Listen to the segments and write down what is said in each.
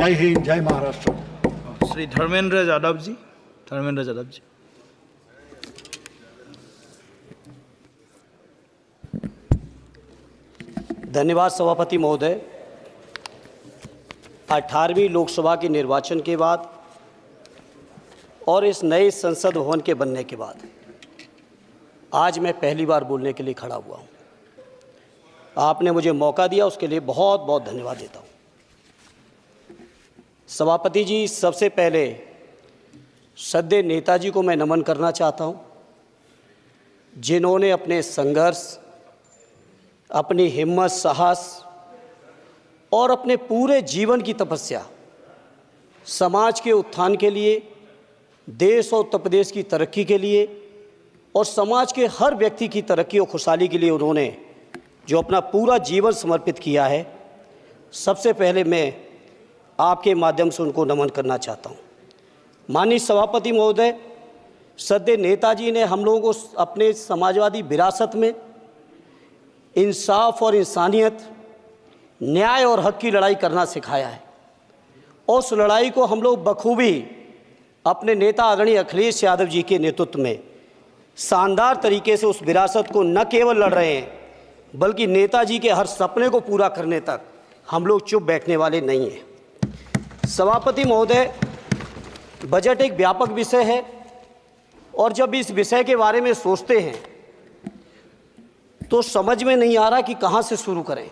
जय हिंद, जय महाराष्ट्र। श्री धर्मेंद्र यादव जी, धर्मेंद्र यादव जी। धन्यवाद सभापति महोदय। 18वीं लोकसभा के निर्वाचन के बाद और इस नए संसद भवन के बनने के बाद आज मैं पहली बार बोलने के लिए खड़ा हुआ हूँ। आपने मुझे मौका दिया, उसके लिए बहुत बहुत धन्यवाद देता हूँ। सभापति जी, सबसे पहले श्रद्धेय नेताजी को मैं नमन करना चाहता हूँ, जिन्होंने अपने संघर्ष, अपनी हिम्मत, साहस और अपने पूरे जीवन की तपस्या समाज के उत्थान के लिए, देश और उत्तर प्रदेश की तरक्की के लिए और समाज के हर व्यक्ति की तरक्की और खुशहाली के लिए उन्होंने जो अपना पूरा जीवन समर्पित किया है, सबसे पहले मैं आपके माध्यम से उनको नमन करना चाहता हूँ। माननीय सभापति महोदय, श्रद्धेय नेताजी ने हम लोगों को अपने समाजवादी विरासत में इंसाफ और इंसानियत, न्याय और हक की लड़ाई करना सिखाया है। उस लड़ाई को हम लोग बखूबी अपने नेता आदरणीय अखिलेश यादव जी के नेतृत्व में शानदार तरीके से उस विरासत को न केवल लड़ रहे हैं, बल्कि नेताजी के हर सपने को पूरा करने तक हम लोग चुप बैठने वाले नहीं हैं। सभापति महोदय, बजट एक व्यापक विषय है और जब इस विषय के बारे में सोचते हैं तो समझ में नहीं आ रहा कि कहाँ से शुरू करें,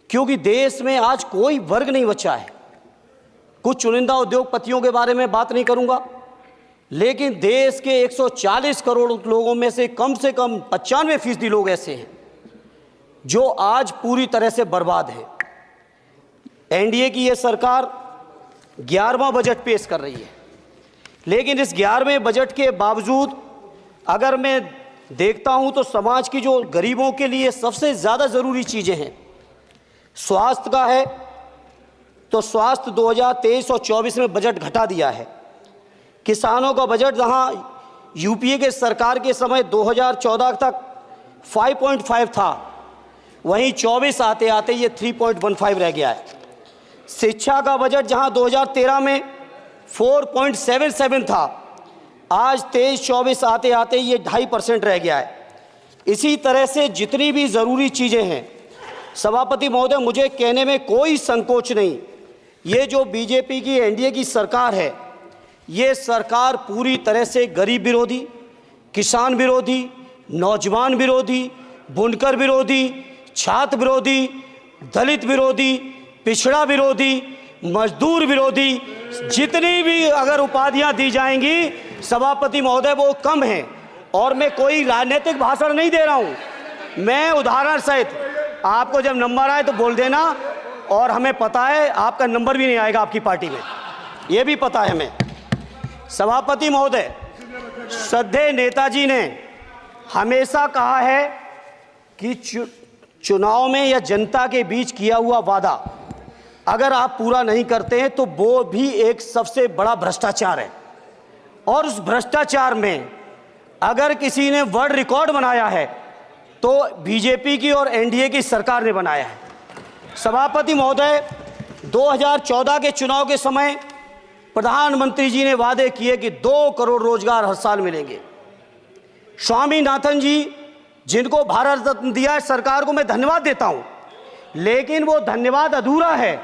क्योंकि देश में आज कोई वर्ग नहीं बचा है। कुछ चुनिंदा उद्योगपतियों के बारे में बात नहीं करूंगा, लेकिन देश के 140 करोड़ लोगों में से कम 95% लोग ऐसे हैं जो आज पूरी तरह से बर्बाद हैं। एनडीए की ये सरकार 11वां बजट पेश कर रही है, लेकिन इस 11वें बजट के बावजूद अगर मैं देखता हूं तो समाज की जो गरीबों के लिए सबसे ज़्यादा ज़रूरी चीज़ें हैं, स्वास्थ्य का है तो स्वास्थ्य 2023 और 24 में बजट घटा दिया है। किसानों का बजट जहां यूपीए के सरकार के समय 2014 तक 5.5 था, वहीं 24 आते आते ये 3.15 रह गया है। शिक्षा का बजट जहां 2013 में 4.77 था, आज 23-24 आते आते ये 2.5% रह गया है। इसी तरह से जितनी भी ज़रूरी चीज़ें हैं, सभापति महोदय, मुझे कहने में कोई संकोच नहीं, ये जो बीजेपी की एनडीए की सरकार है, ये सरकार पूरी तरह से गरीब विरोधी, किसान विरोधी, नौजवान विरोधी, बुनकर विरोधी, छात्र विरोधी, दलित विरोधी, पिछड़ा विरोधी, मजदूर विरोधी, जितनी भी अगर उपाधियां दी जाएंगी सभापति महोदय वो कम हैं। और मैं कोई राजनीतिक भाषण नहीं दे रहा हूं, मैं उदाहरण सहित आपको जब नंबर आए तो बोल देना, और हमें पता है आपका नंबर भी नहीं आएगा आपकी पार्टी में, ये भी पता है हमें। सभापति महोदय, श्रद्धेय नेताजी ने हमेशा कहा है कि चुनाव में या जनता के बीच किया हुआ वादा अगर आप पूरा नहीं करते हैं तो वो भी एक सबसे बड़ा भ्रष्टाचार है, और उस भ्रष्टाचार में अगर किसी ने वर्ल्ड रिकॉर्ड बनाया है तो बीजेपी की और एनडीए की सरकार ने बनाया है। सभापति महोदय, 2014 के चुनाव के समय प्रधानमंत्री जी ने वादे किए कि 2 करोड़ रोजगार हर साल मिलेंगे। स्वामीनाथन जी, जिनको भारत रत्न दिया है, सरकार को मैं धन्यवाद देता हूं, लेकिन वो धन्यवाद अधूरा है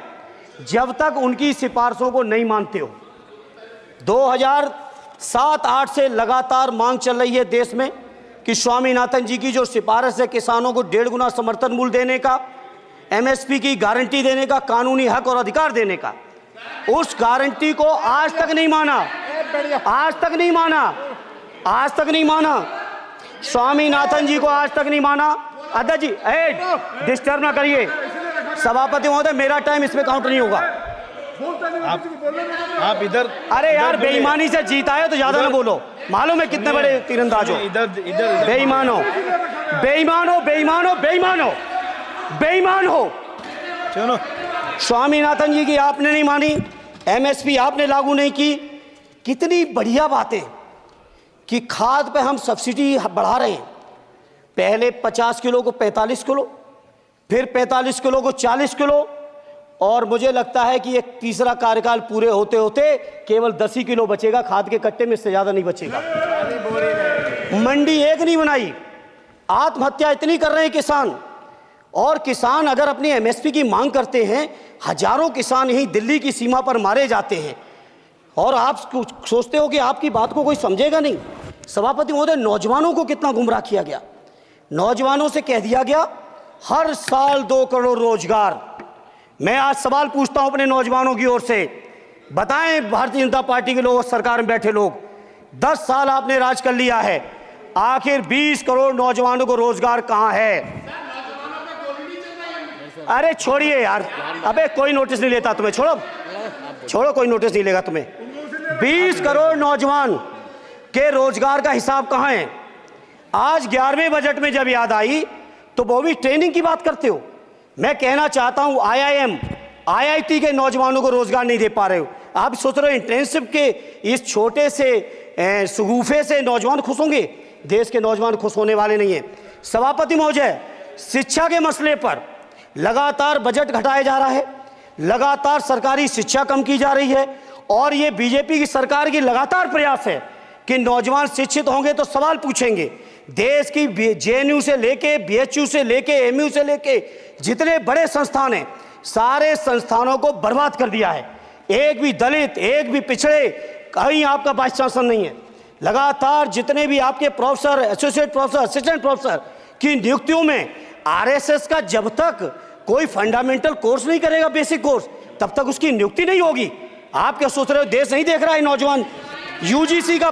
जब तक उनकी सिफारिशों को नहीं मानते हो। 2007-8 से लगातार मांग चल रही है देश में कि स्वामीनाथन जी की जो सिफारिश है किसानों को 1.5 गुना समर्थन मूल्य देने का, एमएसपी की गारंटी देने का, कानूनी हक और अधिकार देने का, उस गारंटी को आज तक नहीं माना, आज तक नहीं माना, आज तक नहीं माना। स्वामीनाथन जी को आज तक नहीं माना। अध्यक्ष जी, डिस्टर्ब ना करिए। सभापति महोदय, मेरा टाइम इसमें काउंट नहीं होगा। आप इधर, अरे यार, बेईमानी से जीता है तो ज्यादा ना बोलो, मालूम है कितने बड़े तीरंदाज हो। इधर बेईमान हो, बेईमान हो, बेईमान हो, बेईमान हो, बेईमान हो। चलो, स्वामीनाथन जी की आपने नहीं मानी, एमएसपी आपने लागू नहीं की। कितनी बढ़िया बातें कि खाद पे हम सब्सिडी बढ़ा रहे हैं, पहले 50 किलो को 45 किलो, फिर 45 किलो को 40 किलो, और मुझे लगता है कि एक तीसरा कार्यकाल पूरे होते होते केवल 10 ही किलो बचेगा खाद के कट्टे में, इससे ज़्यादा नहीं बचेगा। मंडी एक नहीं बनाई, आत्महत्या इतनी कर रहे हैं किसान। और किसान अगर अपनी एमएसपी की मांग करते हैं, हजारों किसान यहीं दिल्ली की सीमा पर मारे जाते हैं, और आप सोचते हो कि आपकी बात को कोई समझेगा नहीं। सभापति महोदय, नौजवानों को कितना गुमराह किया गया। नौजवानों से कह दिया गया हर साल 2 करोड़ रोजगार। मैं आज सवाल पूछता हूं अपने नौजवानों की ओर से, बताएं भारतीय जनता पार्टी के लोग, सरकार में बैठे लोग, 10 साल आपने राज कर लिया है, आखिर 20 करोड़ नौजवानों को रोजगार कहां है? अरे छोड़िए यार, अबे कोई नोटिस नहीं लेता तुम्हें, छोड़ो कोई नोटिस नहीं लेगा तुम्हें। 20 करोड़ नौजवान के रोजगार का हिसाब कहां है? आज 11वें बजट में जब याद आई तो वो भी ट्रेनिंग की बात करते हो। मैं कहना चाहता हूं IIM, IIT के नौजवानों को रोजगार नहीं दे पा रहे हो। आप सोच रहे हो इंटर्नशिप के इस छोटे से शगुफे से नौजवान खुश होंगे? देश के नौजवान खुश होने वाले नहीं है। सभापति महोदय, शिक्षा के मसले पर लगातार बजट घटाया जा रहा है, लगातार सरकारी शिक्षा कम की जा रही है, और ये बीजेपी की सरकार की लगातार प्रयास है कि नौजवान शिक्षित होंगे तो सवाल पूछेंगे। देश की JNU से लेके BHU से लेके MU से लेके जितने बड़े संस्थान हैं, सारे संस्थानों को बर्बाद कर दिया है। एक भी दलित, एक भी पिछड़े, कहीं आपका वाइस चांसलर नहीं है। लगातार जितने भी आपके professor, associate professor, assistant professor की नियुक्तियों में RSS का जब तक कोई फंडामेंटल कोर्स नहीं करेगा, बेसिक कोर्स, तब तक उसकी नियुक्ति नहीं होगी। आप क्या सोच रहे हो देश नहीं देख रहा है नौजवान? UGC का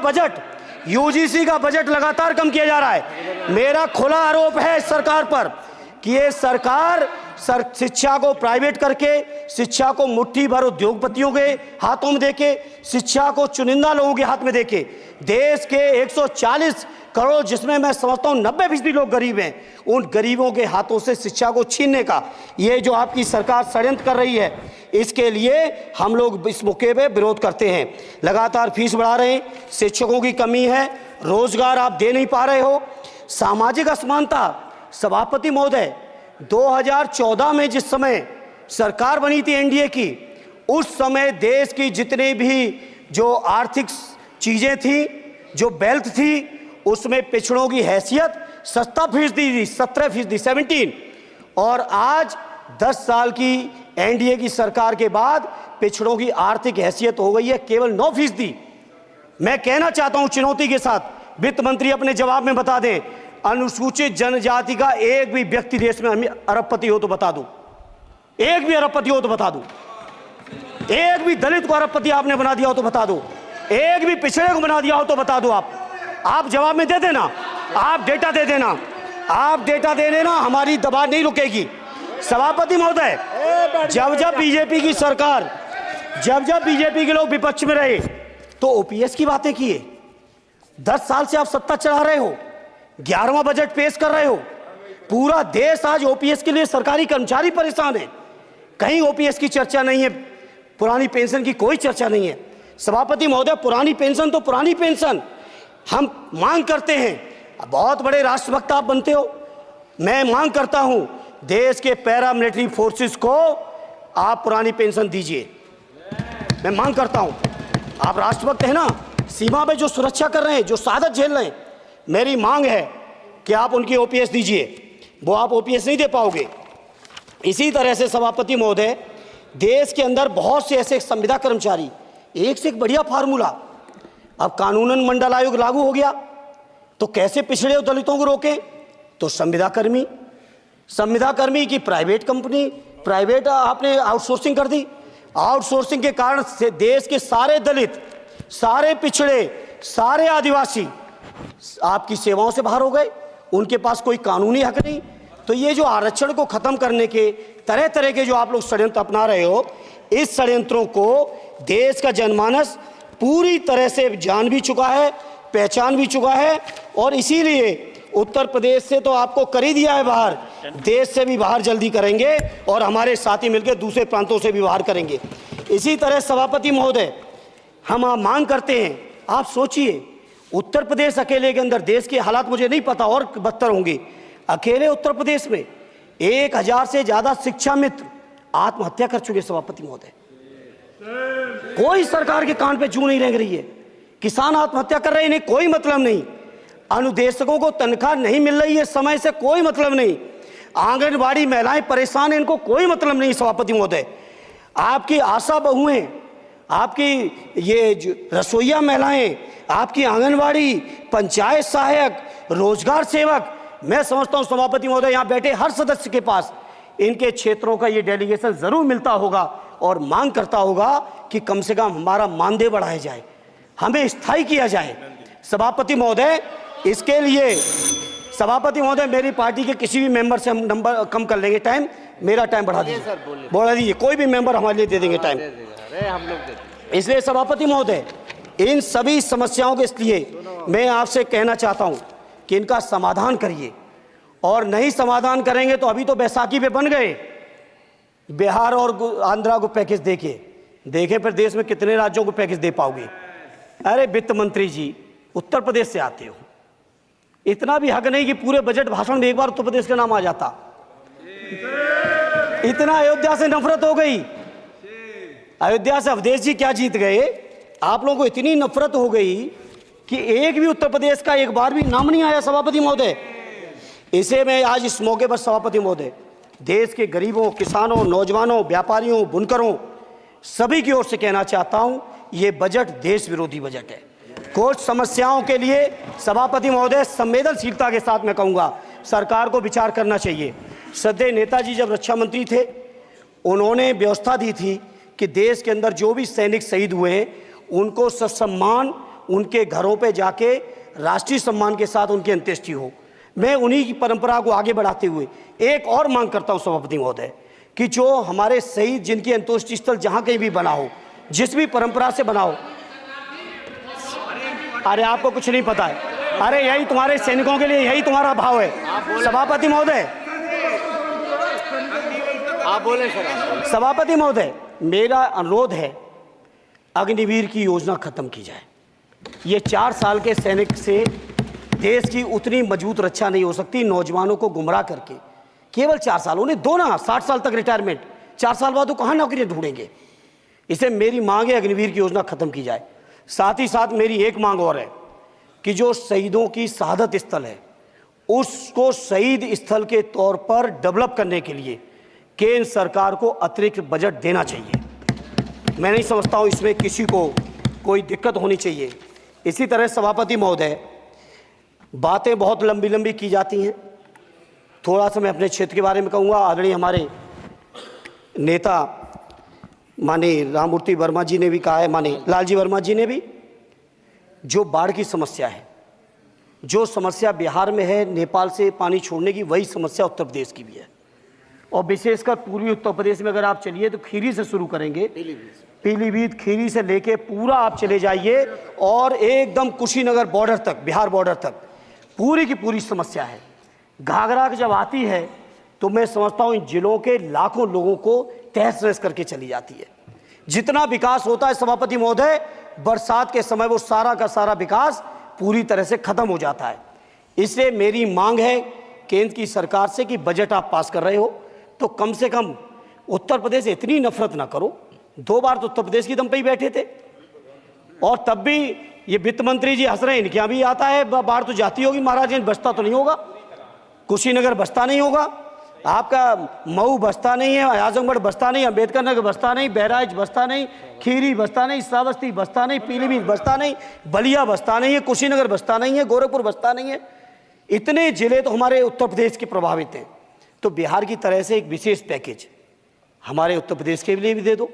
बजट लगातार कम किया जा रहा है। मेरा खुला आरोप है इस सरकार पर कि ये सरकार शिक्षा को प्राइवेट करके, शिक्षा को मुट्ठी भर उद्योगपतियों के हाथों में देके, शिक्षा को चुनिंदा लोगों के हाथ में देके, देश के 140 करोड़, जिसमें मैं समझता हूं 90% लोग गरीब हैं, उन गरीबों के हाथों से शिक्षा को छीनने का ये जो आपकी सरकार षड्यंत्र कर रही है, इसके लिए हम लोग इस मौके पे विरोध करते हैं। लगातार फीस बढ़ा रहे हैं, शिक्षकों की कमी है, रोजगार आप दे नहीं पा रहे हो, सामाजिक असमानता। सभापति महोदय, 2014 में जिस समय सरकार बनी थी NDA की, उस समय देश की जितने भी जो आर्थिक चीजें थी, जो वेल्थ थी, उसमें पिछड़ों की हैसियत 17% थी, 17%, और आज 10 साल की NDA की सरकार के बाद पिछड़ों की आर्थिक हैसियत हो गई है केवल 9%। मैं कहना चाहता हूं चुनौती के साथ, वित्त मंत्री अपने जवाब में बता दें, अनुसूचित जनजाति का एक भी व्यक्ति देश में अरबपति हो तो बता दूं, एक भी अरबपति हो तो बता दूं, एक भी दलित को अरबपति आपने बना दिया हो तो बता दो, एक भी पिछड़े को बना दिया हो तो बता दो। आप जवाब में दे देना, आप डेटा दे देना, आप डेटा दे देना, हमारी दबाव नहीं रुकेगी। सभापति महोदय, जब बीजेपी की सरकार, जब बीजेपी के लोग विपक्ष में रहे तो OPS की बातें किए। 10 साल से आप सत्ता चला रहे हो, 11वां बजट पेश कर रहे हो, पूरा देश आज OPS के लिए, सरकारी कर्मचारी परेशान है, कहीं OPS की चर्चा नहीं है, पुरानी पेंशन की कोई चर्चा नहीं है। सभापति महोदय, पुरानी पेंशन तो पुरानी पेंशन, हम मांग करते हैं, बहुत बड़े राष्ट्रभक्त आप बनते हो, मैं मांग करता हूं देश के पैरामिलिट्री फोर्सेस को आप पुरानी पेंशन दीजिए। मैं मांग करता हूं, आप राष्ट्रभक्त हैं ना, सीमा पे जो सुरक्षा कर रहे हैं, जो शहादत झेल रहे हैं, मेरी मांग है कि आप उनकी OPS दीजिए। वो आप OPS नहीं दे पाओगे। इसी तरह से सभापति महोदय, देश के अंदर बहुत से ऐसे संविदा कर्मचारी, एक से एक बढ़िया फार्मूला, अब कानूनन मंडल आयोग लागू हो गया तो कैसे पिछड़े और दलितों को रोकें? तो संविदा कर्मी की प्राइवेट कंपनी, प्राइवेट आपने आउटसोर्सिंग कर दी। आउटसोर्सिंग के कारण से देश के सारे दलित, सारे पिछड़े, सारे आदिवासी आपकी सेवाओं से बाहर हो गए, उनके पास कोई कानूनी हक नहीं। तो ये जो आरक्षण को खत्म करने के तरह तरह के जो आप लोग षड्यंत्र अपना रहे हो, इस षड्यंत्रों को देश का जनमानस पूरी तरह से जान भी चुका है, पहचान भी चुका है, और इसीलिए उत्तर प्रदेश से तो आपको कर ही दिया है बाहर, देश से भी बाहर जल्दी करेंगे, और हमारे साथी मिलकर दूसरे प्रांतों से भी बाहर करेंगे। इसी तरह सभापति महोदय, हम मांग करते हैं, आप सोचिए, उत्तर प्रदेश अकेले के अंदर, देश के हालात मुझे नहीं पता और बदतर होंगे, अकेले उत्तर प्रदेश में 1000 से ज़्यादा शिक्षा मित्र आत्महत्या कर चुके सभापति महोदय। कोई सरकार के कान पे जू नहीं रेंग रही है। किसान आत्महत्या कर रहे हैं, इन्हें कोई मतलब नहीं। अनुदेशकों को तनख्वाह नहीं मिल रही है समय से, कोई मतलब नहीं। आंगनबाड़ी महिलाएं परेशान हैं, इनको कोई मतलब नहीं सभापति महोदय। आपकी आशा बहुएं, आपकी ये रसोईया महिलाएं, आपकी आंगनबाड़ी, पंचायत सहायक, रोजगार सेवक, मैं समझता हूं सभापति महोदय यहां बैठे हर सदस्य के पास इनके क्षेत्रों का ये डेलीगेशन जरूर मिलता होगा और मांग करता होगा कि कम से कम हमारा मानदेय बढ़ाया जाए, हमें स्थायी किया जाए। सभापति महोदय, इसके लिए सभापति महोदय मेरी पार्टी के किसी भी मेंबर से हम नंबर कम कर लेंगे, टाइम, मेरा टाइम बढ़ा दीजिए, बढ़ा दीजिए, कोई भी मेंबर हमारे लिए दे देंगे टाइम। इसलिए सभापति महोदय, इन सभी समस्याओं के लिए मैं आपसे कहना चाहता हूं कि इनका समाधान करिए, और नहीं समाधान करेंगे तो अभी तो बैसाखी पे बन गए, बिहार और आंध्रा को पैकेज देखे फिर देश में कितने राज्यों को पैकेज दे पाओगे। अरे वित्त मंत्री जी, उत्तर प्रदेश से आते हो, इतना भी हक नहीं कि पूरे बजट भाषण में एक बार उत्तर प्रदेश का नाम आ जाता। इतना अयोध्या से नफरत हो गई, अयोध्या से अवधेश जी क्या जीत गए, आप लोगों को इतनी नफरत हो गई कि एक भी उत्तर प्रदेश का एक बार भी नाम नहीं आया सभापति महोदय। इसे मैं आज इस मौके पर सभापति महोदय देश के गरीबों, किसानों, नौजवानों, व्यापारियों, बुनकरों सभी की ओर से कहना चाहता हूं, ये बजट देश विरोधी बजट है। कुछ समस्याओं के लिए सभापति महोदय संवेदनशीलता के साथ मैं कहूंगा सरकार को विचार करना चाहिए। श्रद्धेय नेताजी जब रक्षा मंत्री थे, उन्होंने व्यवस्था दी थी कि देश के अंदर जो भी सैनिक शहीद हुए हैं उनको ससम्मान उनके घरों पे जाके राष्ट्रीय सम्मान के साथ उनकी अंत्येष्टि हो। मैं उन्हीं की परंपरा को आगे बढ़ाते हुए एक और मांग करता हूं सभापति महोदय कि जो हमारे शहीद जिनकी अंत्येष्टि स्थल जहां कहीं भी बना हो, जिस भी परंपरा से बना हो, अरे आपको कुछ नहीं पता है, अरे यही तुम्हारे सैनिकों के लिए यही तुम्हारा भाव है। सभापति महोदय, आप बोले सर। सभापति महोदय, मेरा अनुरोध है अग्निवीर की योजना खत्म की जाए। ये 4 साल के सैनिक से देश की उतनी मजबूत रक्षा नहीं हो सकती। नौजवानों को गुमराह करके केवल 4 साल, उन्हें दो ना 60 साल तक रिटायरमेंट, 4 साल बाद वो कहाँ नौकरियां ढूंढेंगे। इसे मेरी मांग है अग्निवीर की योजना खत्म की जाए। साथ ही साथ मेरी एक मांग और है कि जो शहीदों की शहादत स्थल है उसको शहीद स्थल के तौर पर डेवलप करने के लिए केंद्र सरकार को अतिरिक्त बजट देना चाहिए। मैं नहीं समझता हूं इसमें किसी को कोई दिक्कत होनी चाहिए। इसी तरह सभापति महोदय, बातें बहुत लंबी लंबी की जाती हैं, थोड़ा सा मैं अपने क्षेत्र के बारे में कहूँगा। आदरणीय हमारे नेता माननीय राममूर्ति वर्मा जी ने भी कहा है, माननीय लालजी वर्मा जी ने भी, जो बाढ़ की समस्या है, जो समस्या बिहार में है नेपाल से पानी छोड़ने की, वही समस्या उत्तर प्रदेश की भी है। और विशेषकर पूर्वी उत्तर प्रदेश में अगर आप चलिए तो खीरी से शुरू करेंगे, पीलीभीत खीरी से लेके पूरा आप चले जाइए और एकदम कुशीनगर बॉर्डर तक, बिहार बॉर्डर तक पूरी की पूरी समस्या है। घाघरा जब आती है तो मैं समझता हूँ इन जिलों के लाखों लोगों को तहस नहस करके चली जाती है। जितना विकास होता है सभापति महोदय, बरसात के समय वो सारा का सारा विकास पूरी तरह से खत्म हो जाता है। इसलिए मेरी मांग है केंद्र की सरकार से कि बजट आप पास कर रहे हो तो कम से कम उत्तर प्रदेश से इतनी नफरत ना करो। 2 बार तो उत्तर प्रदेश की दम पे ही बैठे थे, और तब भी ये वित्त मंत्री जी हंस रहे हैं, इनके यहाँ भी आता है बाढ़ तो जाती होगी, महाराज बसता तो नहीं होगा, कुशीनगर बसता नहीं होगा, आपका मऊ बसता नहीं है, आजमगढ़ बसता नहीं, अम्बेडकर नगर बसता नहीं, बहराइच बसता नहीं, खीरी बसता नहीं, श्रावस्ती बसता नहीं, पीलीभीत बसता नहीं, बलिया बसता नहीं है, कुशीनगर बसता नहीं है, गोरखपुर बसता नहीं है। इतने जिले तो हमारे उत्तर प्रदेश के प्रभावित हैं। तो बिहार की तरह से एक विशेष पैकेज हमारे उत्तर प्रदेश के लिए भी दे दो।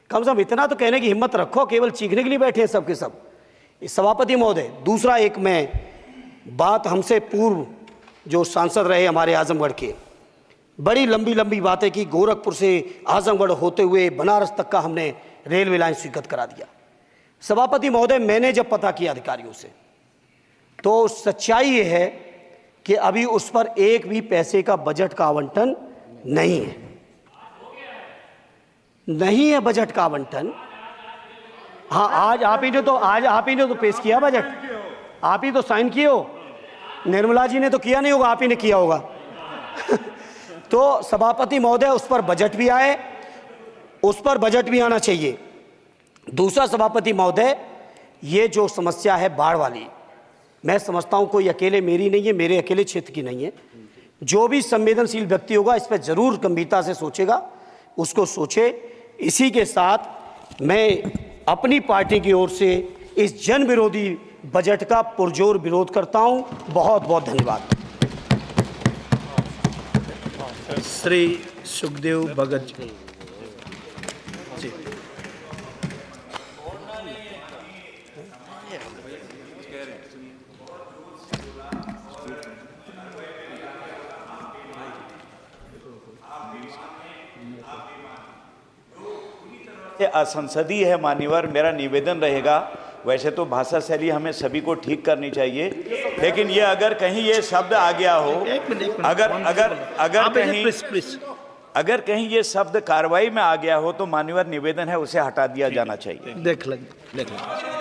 कम से कम इतना तो कहने की हिम्मत रखो, केवल चीखने के लिए बैठे हैं सब के सब। सभापति महोदय, दूसरा एक मैं बात, हमसे पूर्व जो सांसद रहे हमारे आजमगढ़ के, बड़ी लंबी लंबी बातें की, गोरखपुर से आजमगढ़ होते हुए बनारस तक का हमने रेलवे लाइन स्वीकृत करा दिया। सभापति महोदय, मैंने जब पता किया अधिकारियों से तो सच्चाई ये है कि अभी उस पर एक भी पैसे का बजट का आवंटन नहीं है, नहीं है बजट का आवंटन। हाँ, आज आप ही ने तो पेश किया बजट, आप ही तो साइन किए हो, निर्मला जी ने तो किया नहीं होगा, आप ही ने किया होगा। तो सभापति महोदय उस पर बजट भी आए, उस पर बजट भी आना चाहिए। दूसरा सभापति महोदय, ये जो समस्या है बाढ़ वाली, मैं समझता हूँ कोई अकेले मेरी नहीं है, मेरे अकेले क्षेत्र की नहीं है। जो भी संवेदनशील व्यक्ति होगा इस पर जरूर गंभीरता से सोचेगा, उसको सोचे। इसी के साथ मैं अपनी पार्टी की ओर से इस जन विरोधी बजट का पुरजोर विरोध करता हूं। बहुत बहुत धन्यवाद। श्री सुखदेव भगत जी। असंसदीय है मान्यवर, मेरा निवेदन रहेगा, वैसे तो भाषा शैली हमें सभी को ठीक करनी चाहिए, लेकिन ये अगर कहीं ये शब्द आ गया हो, अगर कहीं ये शब्द कार्रवाई में आ गया हो तो मान्यवर निवेदन है उसे हटा दिया जाना चाहिए। देख लेंगे।